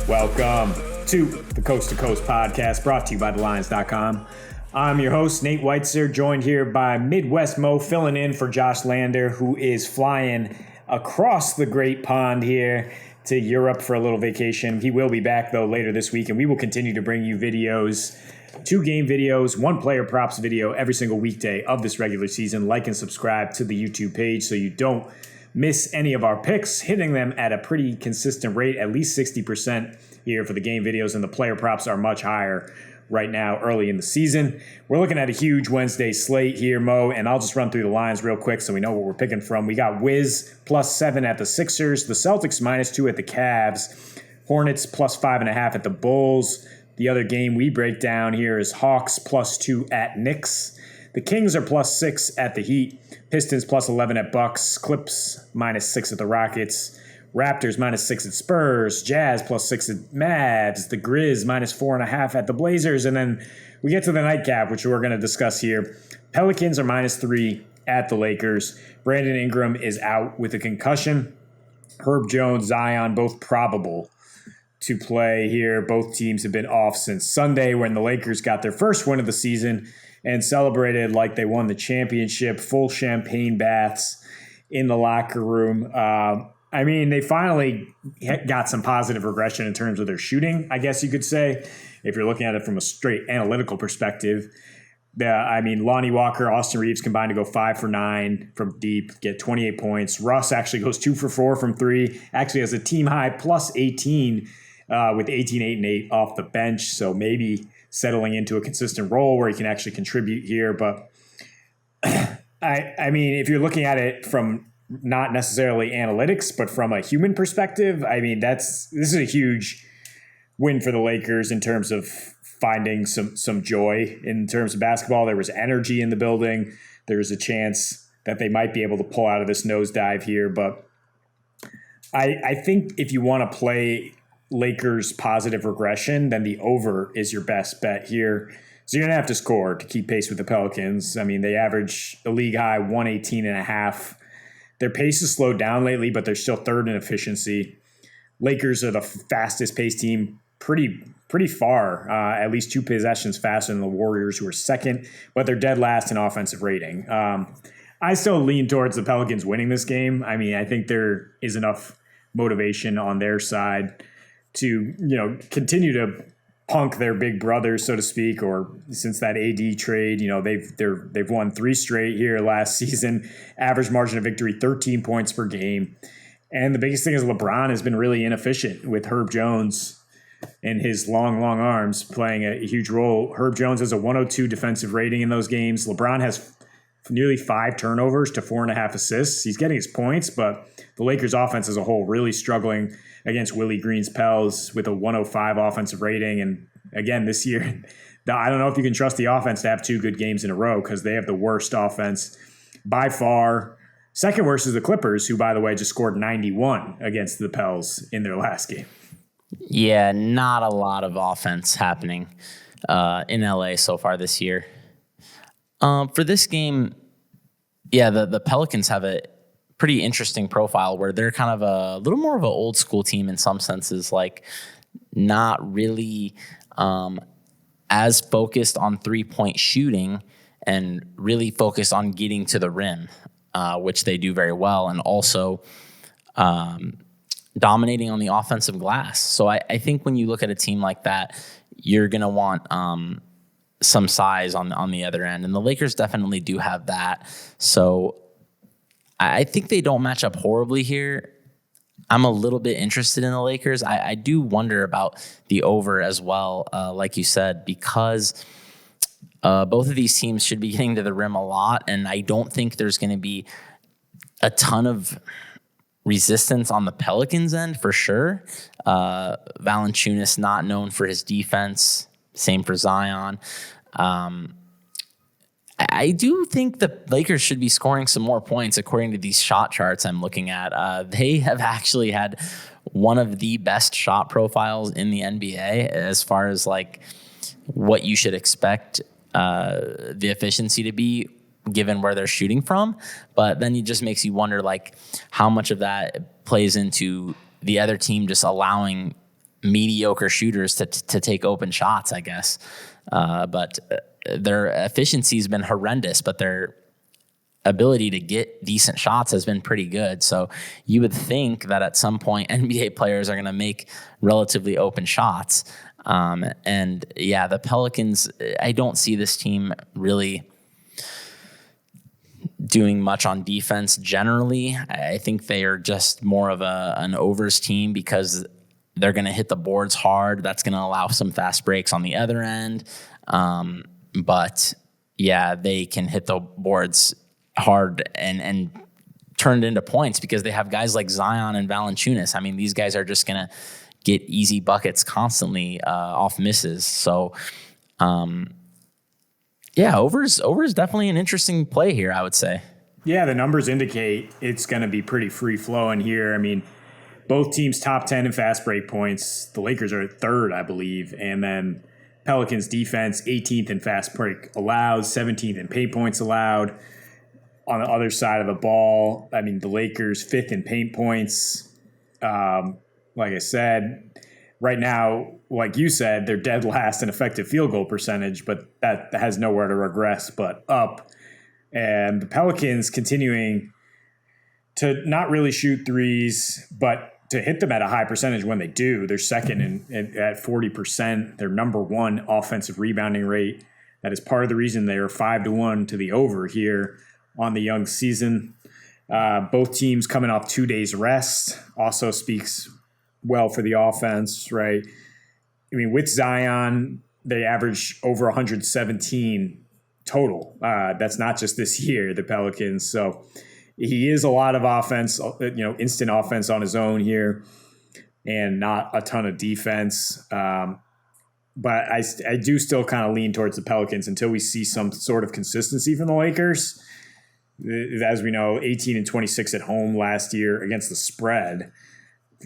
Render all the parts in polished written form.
Welcome to the Coast to Coast podcast brought to you by TheLions.com. I'm your host, Nate Weitzer, joined here by Midwest Mo, filling in for Josh Lander, who is flying across the Great Pond here to Europe for a little vacation. He will be back, though, later this week, and we will continue to bring you videos, 2 game videos, 1 player props video every single weekday of this regular season. Like and subscribe to the YouTube page so you don't miss any of our picks, hitting them at a pretty consistent rate, at least 60% here for the game videos, and the player props are much higher right now early in the season. We're looking at a huge Wednesday slate here, Mo, and I'll just run through the lines real quick so we know what we're picking from. We got Wiz +7 at the Sixers, the Celtics -2 at the Cavs, Hornets +5.5 at the Bulls. The other game we break down here is Hawks +2 at Knicks. The Kings are +6 at the Heat, Pistons +11 at Bucks, Clips -6 at the Rockets, Raptors -6 at Spurs, Jazz +6 at Mavs, the Grizz -4.5 at the Blazers, and then we get to the nightcap, which we're going to discuss here. Pelicans are -3 at the Lakers. Brandon Ingram is out with a concussion. Herb Jones, Zion, both probable to play here. Both teams have been off since Sunday when the Lakers got their first win of the season and celebrated like they won the championship, full champagne baths in the locker room. They finally got some positive regression in terms of their shooting, I guess you could say, if you're looking at it from a straight analytical perspective. Lonnie Walker, Austin Reeves combined to go 5 for 9 from deep, get 28 points. Russ actually goes 2 for 4 from 3, actually has a team high +18 with 18, 8, and 8 off the bench. So maybe settling into a consistent role where he can actually contribute here. But if you're looking at it from not necessarily analytics, but from a human perspective, this is a huge win for the Lakers in terms of finding some joy in terms of basketball. There was energy in the building. There was a chance that they might be able to pull out of this nosedive here. But I think if you want to play Lakers positive regression, then the over is your best bet here. So you're going to have to score to keep pace with the Pelicans. They average a league high 118.5. Their pace has slowed down lately, but they're still third in efficiency. Lakers are the fastest paced team pretty far, at least 2 possessions faster than the Warriors, who are second, but they're dead last in offensive rating. I still lean towards the Pelicans winning this game. I think there is enough motivation on their side to, continue to punk their big brothers, so to speak, or since that AD trade, they've won 3 straight here last season. Average margin of victory, 13 points per game. And the biggest thing is LeBron has been really inefficient with Herb Jones and his long arms playing a huge role. Herb Jones has a 102 defensive rating in those games. LeBron has nearly 5 turnovers to 4.5 assists. He's getting his points, but the Lakers offense as a whole really struggling against Willie Green's Pels with a 105 offensive rating. And again, this year, I don't know if you can trust the offense to have 2 good games in a row because they have the worst offense by far. Second worst is the Clippers, who, by the way, just scored 91 against the Pels in their last game. Yeah, not a lot of offense happening in LA so far this year. For this game, the Pelicans have a pretty interesting profile where they're kind of a little more of an old school team in some senses, like not really as focused on 3-point shooting and really focused on getting to the rim, which they do very well, and also dominating on the offensive glass. So I think when you look at a team like that, you're going to want some size on the other end. And the Lakers definitely do have that. So I think they don't match up horribly here. I'm a little bit interested in the Lakers. I do wonder about the over as well, like you said, because both of these teams should be getting to the rim a lot. And I don't think there's going to be a ton of resistance on the Pelicans end for sure. Valanciunas not known for his defense. Same for Zion. I do think the Lakers should be scoring some more points according to these shot charts I'm looking at. They have actually had one of the best shot profiles in the NBA as far as like what you should expect the efficiency to be given where they're shooting from. But then it just makes you wonder like how much of that plays into the other team just allowing mediocre shooters to take open shots, I guess. But their efficiency has been horrendous, but their ability to get decent shots has been pretty good. So you would think that at some point NBA players are going to make relatively open shots. And yeah, the Pelicans, I don't see this team really doing much on defense generally. I think they are just more of an overs team because they're going to hit the boards hard. That's going to allow some fast breaks on the other end. But yeah, they can hit the boards hard and turn it into points because they have guys like Zion and Valanciunas. I mean, these guys are just going to get easy buckets constantly off misses. So, yeah, over is definitely an interesting play here, I would say. Yeah, the numbers indicate it's going to be pretty free-flowing here. I mean, both teams top 10 in fast break points. The Lakers are third, I believe. And then Pelicans defense, 18th in fast break allowed, 17th in paint points allowed. On the other side of the ball, I mean, the Lakers 5th in paint points. Like I said, right now, like you said, they're dead last in effective field goal percentage, but that has nowhere to regress but up. And the Pelicans continuing to not really shoot threes, but to hit them at a high percentage when they do. They're second at 40%. They're number one offensive rebounding rate. That is part of the reason they are 5-1 to the over here on the young season. Both teams coming off 2 days rest also speaks well for the offense, right? I mean, with Zion, they average over 117 total. That's not just this year, the Pelicans. So he is a lot of offense, instant offense on his own here and not a ton of defense. But I do still kind of lean towards the Pelicans until we see some sort of consistency from the Lakers. As we know, 18-26 at home last year against the spread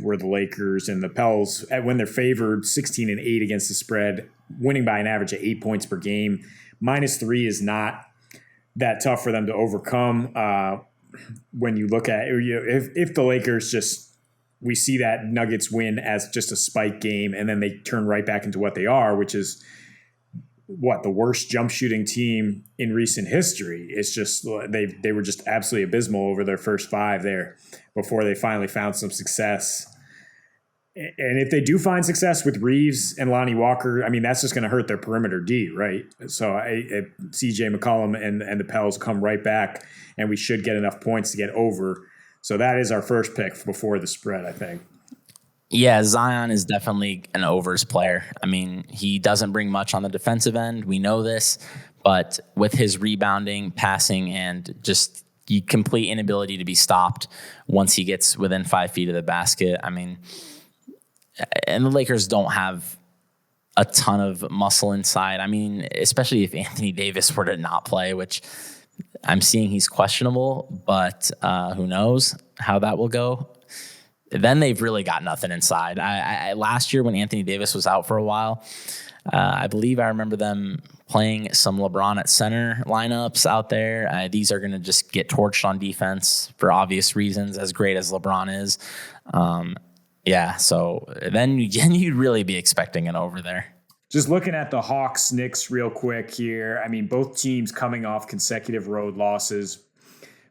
were the Lakers, and the Pels, when they're favored, 16-8 against the spread, winning by an average of 8 points per game. -3 is not that tough for them to overcome. When you look at, if the Lakers we see that Nuggets win as just a spike game, and then they turn right back into what they are, which is the worst jump shooting team in recent history. It's just they were just absolutely abysmal over their first 5 there before they finally found some success. And if they do find success with Reeves and Lonnie Walker, I mean, that's just going to hurt their perimeter D, right? So CJ McCollum and the Pels come right back, and we should get enough points to get over. So that is our first pick before the spread, I think. Yeah, Zion is definitely an overs player. I mean, he doesn't bring much on the defensive end. We know this, but with his rebounding, passing, and just complete inability to be stopped once he gets within 5 feet of the basket, I mean, and the Lakers don't have a ton of muscle inside. I mean, especially if Anthony Davis were to not play, which I'm seeing he's questionable, but who knows how that will go. Then they've really got nothing inside. I last year when Anthony Davis was out for a while, I believe I remember them playing some LeBron at center lineups out there. These are going to just get torched on defense for obvious reasons, as great as LeBron is. Yeah, so then you'd really be expecting it over there. Just looking at the Hawks Knicks real quick here. I mean, both teams coming off consecutive road losses.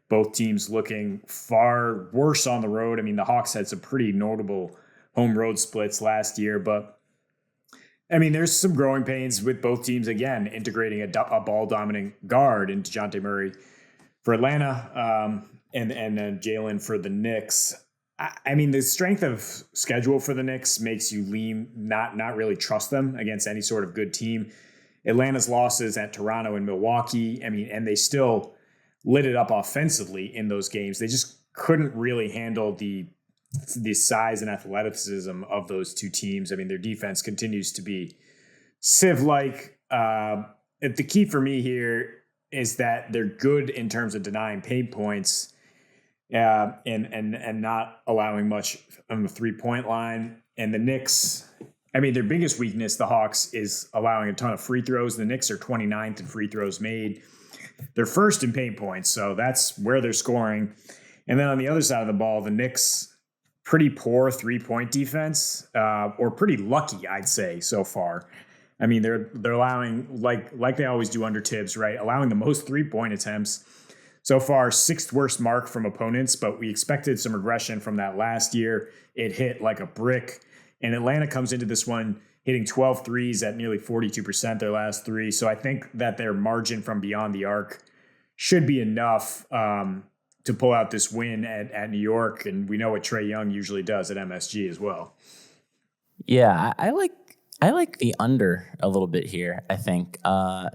Both teams looking far worse on the road. I mean, the Hawks had some pretty notable home road splits last year, but I mean, there's some growing pains with both teams, again, integrating a ball-dominant guard in DeJounte Murray for Atlanta and then Jalen for the Knicks. I mean, the strength of schedule for the Knicks makes you lean, not really trust them against any sort of good team. Atlanta's losses at Toronto and Milwaukee, I mean, and they still lit it up offensively in those games. They just couldn't really handle the size and athleticism of those two teams. I mean, their defense continues to be sieve-like. The key for me here is that they're good in terms of denying paint points and not allowing much on the three-point line. And the Knicks, I mean, their biggest weakness, the Hawks, is allowing a ton of free throws. The Knicks are 29th in free throws made. They're first in paint points, so that's where they're scoring. And then on the other side of the ball, the Knicks pretty poor 3-point defense, or pretty lucky, I'd say, so far. I mean, they're allowing, like they always do under Tibbs, right? Allowing the most 3-point attempts. So far, 6th worst mark from opponents, but we expected some regression from that last year. It hit like a brick. And Atlanta comes into this one hitting 12 threes at nearly 42% their last three. So I think that their margin from beyond the arc should be enough to pull out this win at New York. And we know what Trae Young usually does at MSG as well. Yeah, I like the under a little bit here, I think.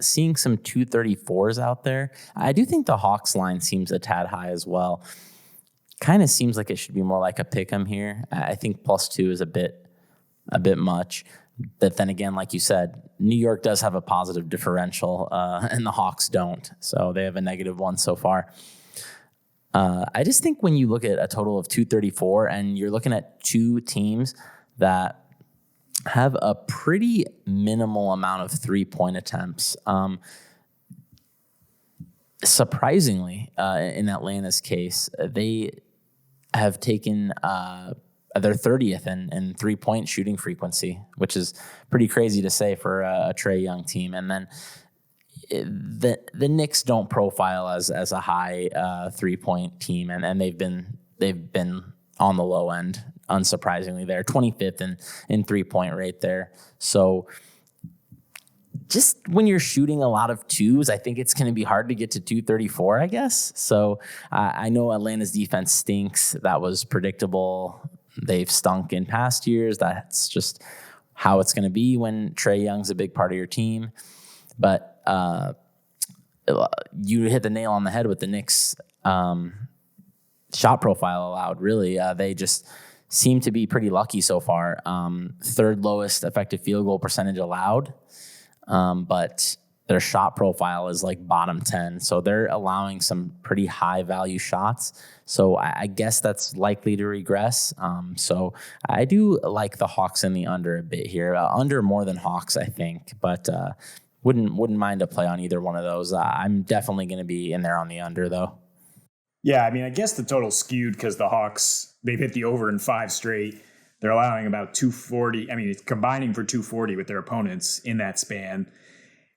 Seeing some 234s out there. I do think the Hawks line seems a tad high as well. Kind of seems like it should be more like a pick 'em here. I think +2 is a bit much. But then again, like you said, New York does have a positive differential, and the Hawks don't. So they have a -1 so far. I just think when you look at a total of 234 and you're looking at two teams that have a pretty minimal amount of 3-point attempts. Surprisingly, in Atlanta's case, they have taken they're 30th in 3-point shooting frequency, which is pretty crazy to say for a Trae Young team. And then the Knicks don't profile as a high 3-point team, and they've been on the low end, unsurprisingly. They're 25th in 3-point rate there. So just when you're shooting a lot of twos, I think it's going to be hard to get to 234, I guess. So I know Atlanta's defense stinks. That was predictable. They've stunk in past years. That's just how it's going to be when Trae Young's a big part of your team. But you hit the nail on the head with the Knicks shot profile allowed, really. They just seem to be pretty lucky so far. 3rd lowest effective field goal percentage allowed, but their shot profile is like bottom 10. So they're allowing some pretty high value shots. So I guess that's likely to regress. So I do like the Hawks in the under a bit here. Under more than Hawks, I think, but wouldn't mind a play on either one of those. I'm definitely going to be in there on the under, though. Yeah, I mean, I guess the total's skewed because the Hawks, they've hit the over in 5 straight. They're allowing about 240. I mean, it's combining for 240 with their opponents in that span.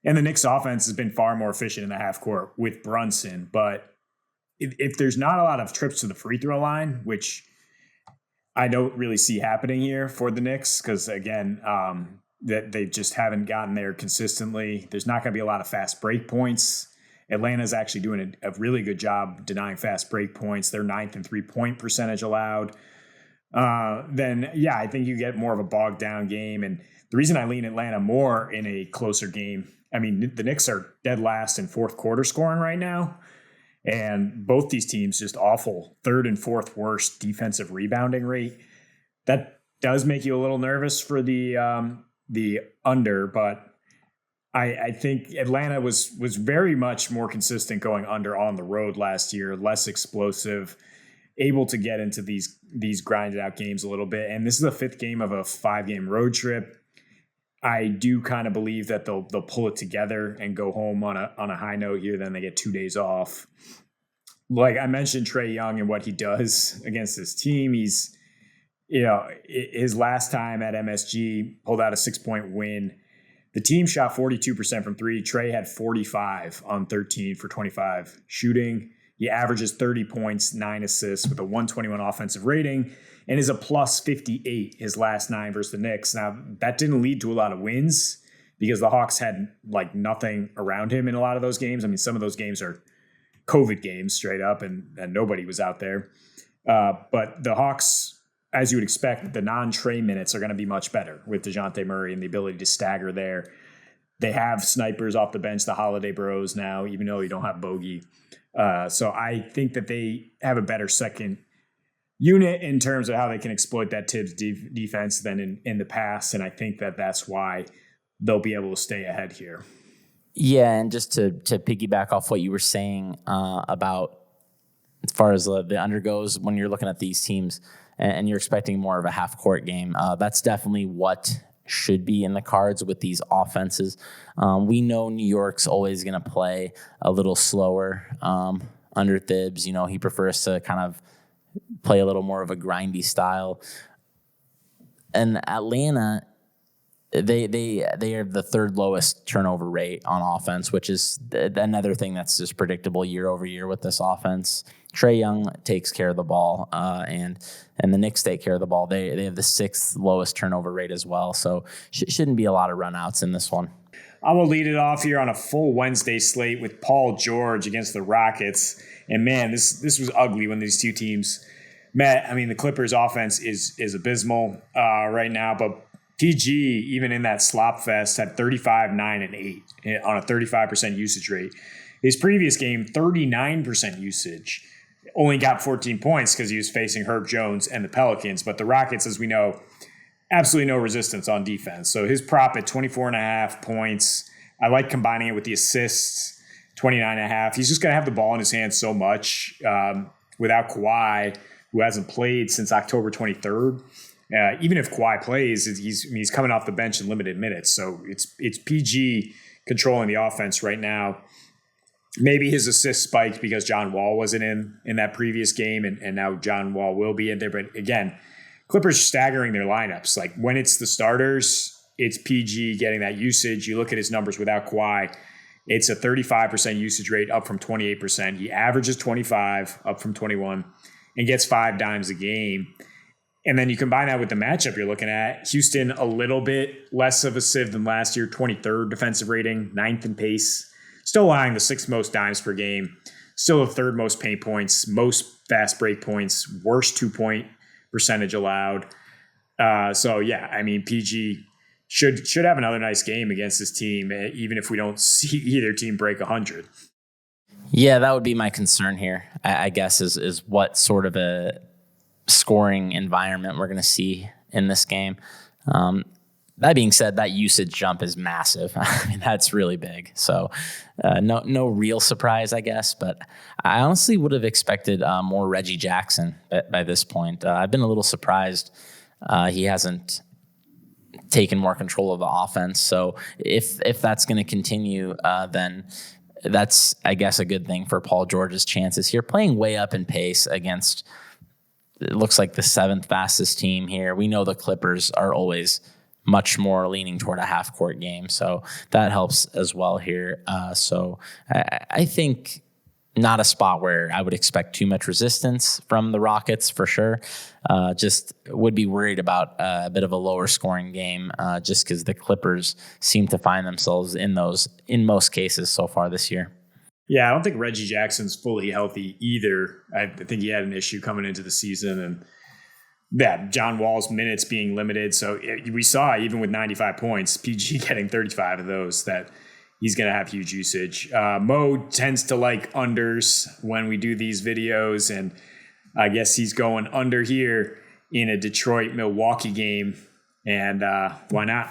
And the Knicks offense has been far more efficient in the half court with Brunson. But if there's not a lot of trips to the free throw line, which I don't really see happening here for the Knicks, because again, that they just haven't gotten there consistently. There's not going to be a lot of fast break points. Atlanta's actually doing a really good job denying fast break points. They're 9th in 3-point percentage allowed. Then, yeah, I think you get more of a bogged down game. And the reason I lean Atlanta more in a closer game, I mean, the Knicks are dead last in 4th quarter scoring right now. And both these teams just awful. 3rd and 4th worst defensive rebounding rate. That does make you a little nervous for the under, but I think Atlanta was very much more consistent going under on the road last year, less explosive, able to get into these grinded out games a little bit. And this is the 5th game of a 5-game road trip. I do kind of believe that they'll pull it together and go home on a high note here. Then they get 2 days off. Like I mentioned, Trae Young and what he does against this team. He's, his last time at MSG pulled out a 6-point win. The team shot 42% from 3. Trae had 45 on 13 for 25 shooting. He averages 30 points, 9 assists with a 121 offensive rating and is a plus 58 his last 9 versus the Knicks. Now, that didn't lead to a lot of wins because the Hawks had like nothing around him in a lot of those games. I mean, some of those games are COVID games straight up and nobody was out there. But the Hawks, as you would expect, the non-Trae minutes are going to be much better with DeJounte Murray and the ability to stagger there. They have snipers off the bench, the Holiday Bros now, even though you don't have Bogey. So I think that they have a better second unit in terms of how they can exploit that Tibbs defense than in the past. And I think that that's why they'll be able to stay ahead here. Yeah, and just to piggyback off what you were saying about as far as the under goes, when you're looking at these teams and you're expecting more of a half-court game, that's definitely what should be in the cards with these offenses. We know New York's always going to play a little slower under Thibs. He prefers to kind of play a little more of a grindy style. And Atlanta, they are the third lowest turnover rate on offense, which is another thing that's just predictable year over year with this offense. Trae Young takes care of the ball, and the Knicks take care of the ball. They have the sixth lowest turnover rate as well, so shouldn't be a lot of runouts in this one. I will lead it off here on a full Wednesday slate with Paul George against the Rockets. And man, this was ugly when these two teams met. I mean, the Clippers' offense is abysmal right now, but PG, even in that slop fest, had 35, 9, and 8 on a 35% usage rate. His previous game, 39% usage. Only got 14 points because he was facing Herb Jones and the Pelicans. But the Rockets, as we know, absolutely no resistance on defense. So his prop at 24.5 points. I like combining it with the assists, 29.5. He's just going to have the ball in his hands so much without Kawhi, who hasn't played since October 23rd. Even if Kawhi plays, he's coming off the bench in limited minutes. So it's PG controlling the offense right now. Maybe his assist spiked because John Wall wasn't in that previous game, and now John Wall will be in there. But again, Clippers staggering their lineups. Like when it's the starters, it's PG getting that usage. You look at his numbers without Kawhi, it's a 35% usage rate up from 28%. He averages 25 up from 21 and gets 5 dimes a game. And then you combine that with the matchup you're looking at. Houston, a little bit less of a sieve than last year, 23rd defensive rating, 9th in pace. Still allowing the 6th most dimes per game. Still the 3rd most paint points, most fast break points, worst 2-point percentage allowed. So, yeah, I mean, PG should have another nice game against this team, even if we don't see either team break 100. Yeah, that would be my concern here, I guess, is what sort of a scoring environment we're going to see in this game. That being said, that usage jump is massive. I mean, that's really big. So no real surprise, I guess. But I honestly would have expected more Reggie Jackson by this point. I've been a little surprised he hasn't taken more control of the offense. So if that's going to continue, then that's, I guess, a good thing for Paul George's chances here. Playing way up in pace against, it looks like the 7th fastest team here. We know the Clippers are always much more leaning toward a half-court game, so that helps as well here. So I think not a spot where I would expect too much resistance from the Rockets for sure. Just would be worried about a bit of a lower scoring game just because the Clippers seem to find themselves in those in most cases so far this year. Yeah, I don't think Reggie Jackson's fully healthy either. I think he had an issue coming into the season, and John Wall's minutes being limited. So we saw, even with 95 points, PG getting 35 of those, that he's going to have huge usage. Mo tends to like unders when we do these videos, and I guess he's going under here in a Detroit-Milwaukee game, and why not?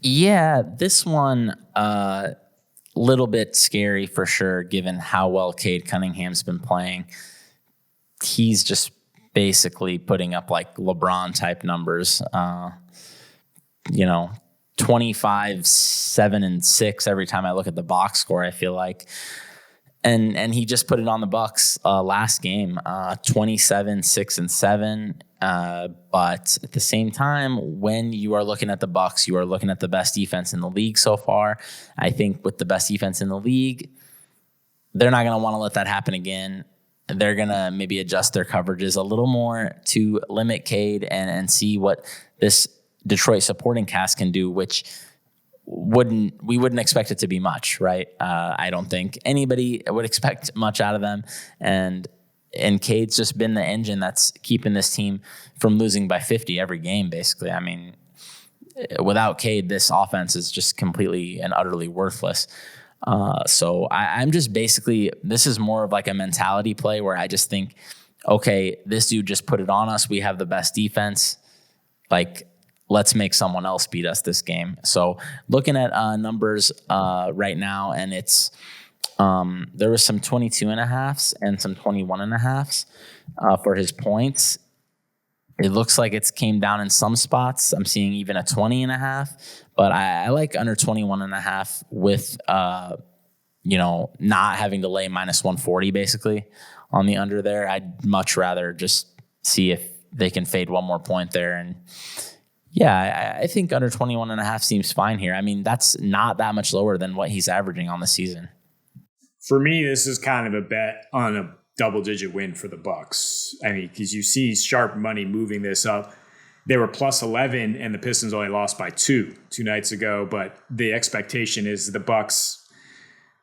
Yeah, this one, little bit scary for sure, given how well Cade Cunningham's been playing. He's just basically putting up like LeBron type numbers, 25, 7, and 6 every time I look at the box score, I feel like. And he just put it on the Bucks last game, 27, 6, and 7. But at the same time, when you are looking at the Bucks, you are looking at the best defense in the league so far. I think with the best defense in the league, they're not going to want to let that happen again. They're going to maybe adjust their coverages a little more to limit Cade and see what this Detroit supporting cast can do, which we wouldn't expect it to be much, right? I don't think anybody would expect much out of them. And Cade's just been the engine that's keeping this team from losing by 50 every game, basically. I mean, without Cade, this offense is just completely and utterly worthless. So I'm just basically, this is more of like a mentality play where I just think, okay, this dude just put it on us. We have the best defense. Like, let's make someone else beat us this game. So looking at numbers right now, and it's there was some 22.5s and some 21.5s for his points. It looks like it's came down in some spots. I'm seeing even a 20.5, but I like under 21.5 with not having to lay minus 140 basically on the under there. I'd much rather just see if they can fade one more point there. And yeah, I think under 21.5 seems fine here. I mean, that's not that much lower than what he's averaging on the season. For me, this is kind of a bet on a double-digit win for the Bucks. I mean, because you see sharp money moving this up. They were plus 11, and the Pistons only lost by two nights ago. But the expectation is the Bucks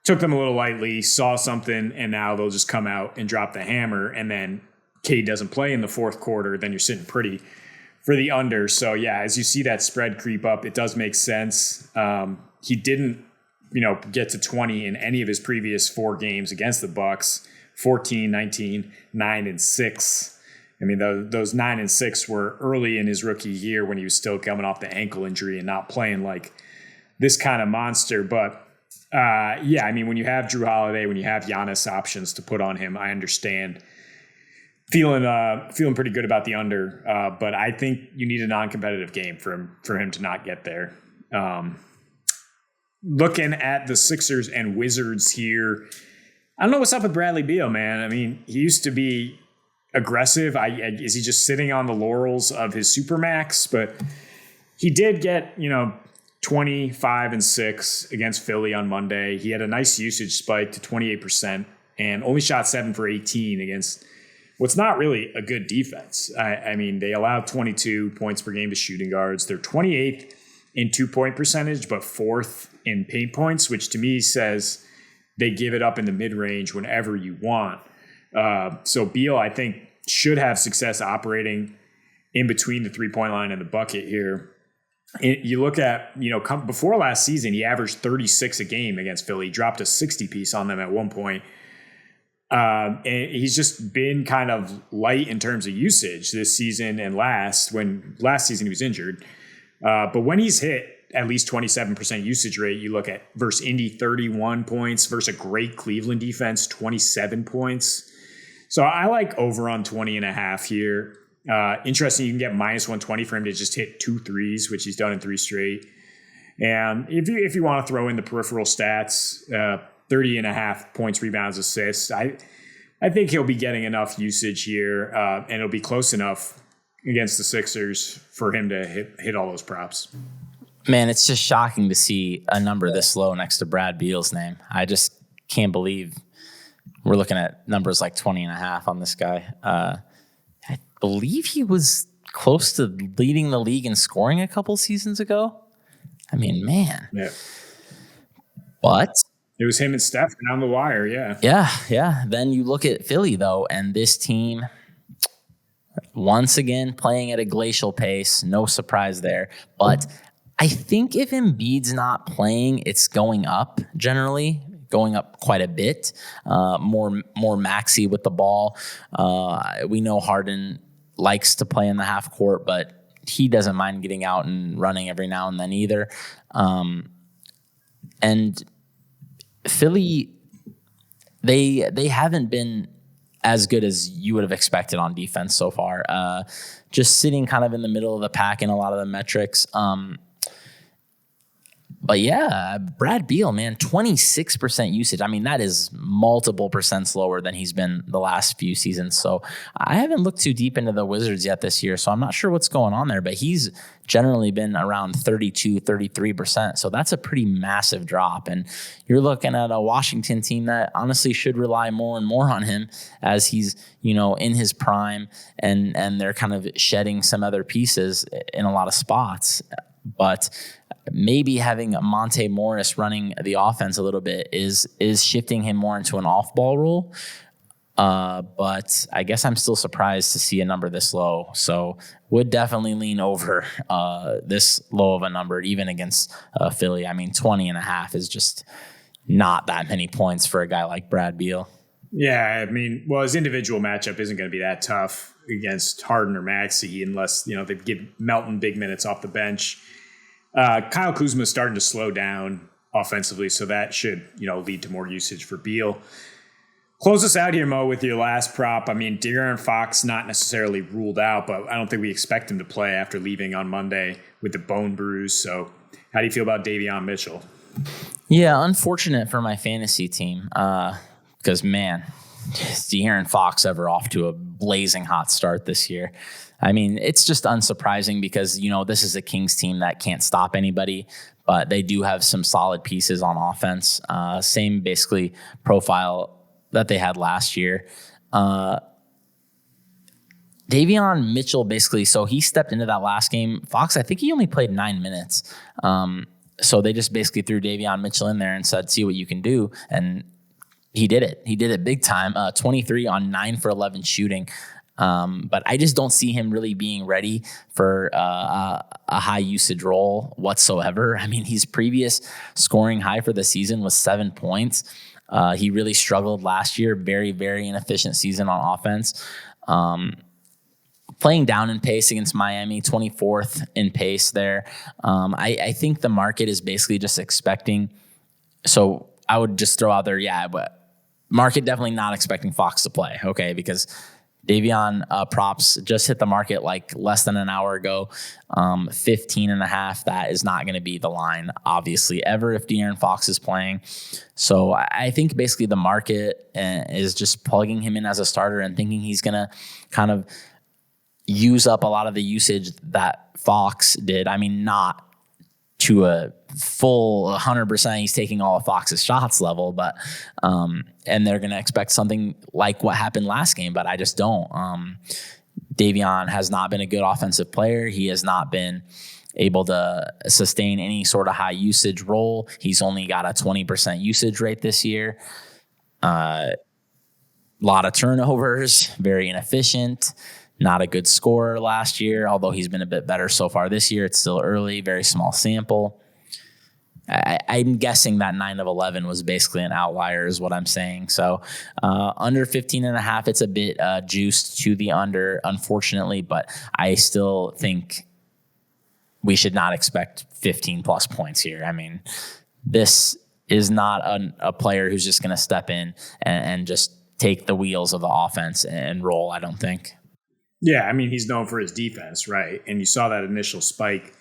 took them a little lightly, saw something, and now they'll just come out and drop the hammer. And then Cade doesn't play in the fourth quarter, then you're sitting pretty for the under. So, yeah, as you see that spread creep up, it does make sense. He didn't, get to 20 in any of his previous 4 games against the Bucks. 14, 19, 9, and 6. I mean, those 9 and 6 were early in his rookie year when he was still coming off the ankle injury and not playing like this kind of monster. But, I mean, when you have Drew Holiday, when you have Giannis options to put on him, I understand feeling pretty good about the under. But I think you need a non-competitive game for him to not get there. Looking at the Sixers and Wizards here, I don't know what's up with Bradley Beal, man. I mean, he used to be aggressive. Is he just sitting on the laurels of his Supermax? But he did get, 25 and 6 against Philly on Monday. He had a nice usage spike to 28% and only shot 7 for 18 against what's not really a good defense. I mean, they allow 22 points per game to shooting guards. They're 28th in 2-point percentage, but 4th in paint points, which to me says they give it up in the mid-range whenever you want. So Beal, I think, should have success operating in between the three-point line and the bucket here. You look at, before last season, he averaged 36 a game against Philly. He dropped a 60 piece on them at one point. And he's just been kind of light in terms of usage this season and last season he was injured. But when he's hit at least 27% usage rate, you look at versus Indy, 31 points, versus a great Cleveland defense, 27 points. So I like over on 20.5 here. Interesting, you can get minus 120 for him to just hit 2 threes, which he's done in 3 straight. And if you want to throw in the peripheral stats, 30.5 points, rebounds, assists, I think he'll be getting enough usage here, and it'll be close enough against the Sixers for him to hit all those props. Man, it's just shocking to see a number this low next to Brad Beal's name. I just can't believe we're looking at numbers like 20.5 on this guy. I believe he was close to leading the league in scoring a couple seasons ago. I mean, man. Yeah. But it was him and Steph on the wire, yeah. Yeah. Then you look at Philly, though, and this team, once again, playing at a glacial pace. No surprise there. But I think if Embiid's not playing, it's going up generally, going up quite a bit. More maxi with the ball. We know Harden likes to play in the half court, but he doesn't mind getting out and running every now and then either. And Philly, they haven't been as good as you would have expected on defense so far. Just sitting kind of in the middle of the pack in a lot of the metrics. But yeah, Brad Beal, man, 26% usage. I mean, that is multiple percents lower than he's been the last few seasons. So I haven't looked too deep into the Wizards yet this year, so I'm not sure what's going on there, but he's generally been around 32, 33%. So that's a pretty massive drop. And you're looking at a Washington team that honestly should rely more and more on him as he's, in his prime and they're kind of shedding some other pieces in a lot of spots. But maybe having Monte Morris running the offense a little bit is shifting him more into an off-ball role. But I guess I'm still surprised to see a number this low. So would definitely lean over this low of a number, even against Philly. I mean, 20.5 is just not that many points for a guy like Brad Beal. Yeah, I mean, well, his individual matchup isn't going to be that tough against Harden or Maxey unless, they give Melton big minutes off the bench. Kyle Kuzma is starting to slow down offensively, so that should, lead to more usage for Beal. Close us out here, Mo, with your last prop. I mean, De'Aaron Fox not necessarily ruled out, but I don't think we expect him to play after leaving on Monday with the bone bruise. So how do you feel about Davion Mitchell? Yeah, unfortunate for my fantasy team because, man, is De'Aaron Fox ever off to a blazing hot start this year? I mean, it's just unsurprising because, this is a Kings team that can't stop anybody, but they do have some solid pieces on offense. Same basically profile that they had last year. Davion Mitchell basically, so he stepped into that last game. Fox, I think he only played 9 minutes. So they just basically threw Davion Mitchell in there and said, see what you can do. And he did it. He did it big time. 23 on 9 for 11 shooting. But I just don't see him really being ready for a high usage role whatsoever. I mean, his previous scoring high for the season was 7 points. He really struggled last year. Very, very inefficient season on offense. Playing down in pace against Miami, 24th in pace there. I think the market is basically just expecting. So I would just throw out there, but market definitely not expecting Fox to play, okay? Because Davion props just hit the market like less than an hour ago, 15.5. That is not going to be the line, obviously, ever if De'Aaron Fox is playing. So I think basically the market is just plugging him in as a starter and thinking he's going to kind of use up a lot of the usage that Fox did. I mean, not to a full 100%, he's taking all of Fox's shots level, but and they're going to expect something like what happened last game, but I just don't. Davion has not been a good offensive player. He has not been able to sustain any sort of high usage role. He's only got a 20% usage rate this year. Lot of turnovers, very inefficient. Not a good scorer last year, although he's been a bit better so far this year. It's still early, very small sample. I'm guessing that 9 of 11 was basically an outlier is what I'm saying. So under 15.5, it's a bit juiced to the under, unfortunately, but I still think we should not expect 15 plus points here. I mean, this is not a player who's just going to step in and just take the wheels of the offense and roll, I don't think. Yeah, I mean, he's known for his defense, right? And you saw that initial spike.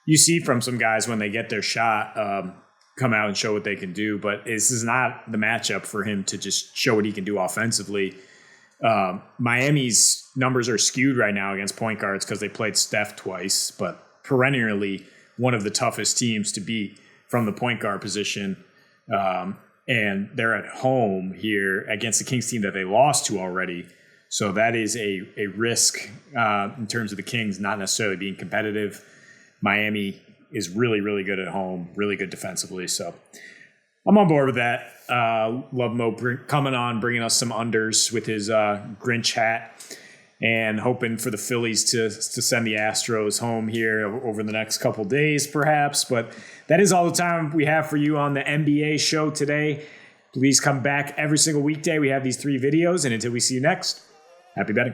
You see from some guys when they get their shot come out and show what they can do, but this is not the matchup for him to just show what he can do offensively. Miami's numbers are skewed right now against point guards because they played Steph twice, but perennially one of the toughest teams to beat from the point guard position. And they're at home here against the Kings team that they lost to already. So that is a risk in terms of the Kings not necessarily being competitive. Miami is really, really good at home, really good defensively. So I'm on board with that. Love Mo coming on, bringing us some unders with his Grinch hat and hoping for the Phillies to send the Astros home here over the next couple days, perhaps. But that is all the time we have for you on the NBA show today. Please come back every single weekday. We have these 3 videos. And until we see you next, happy betting.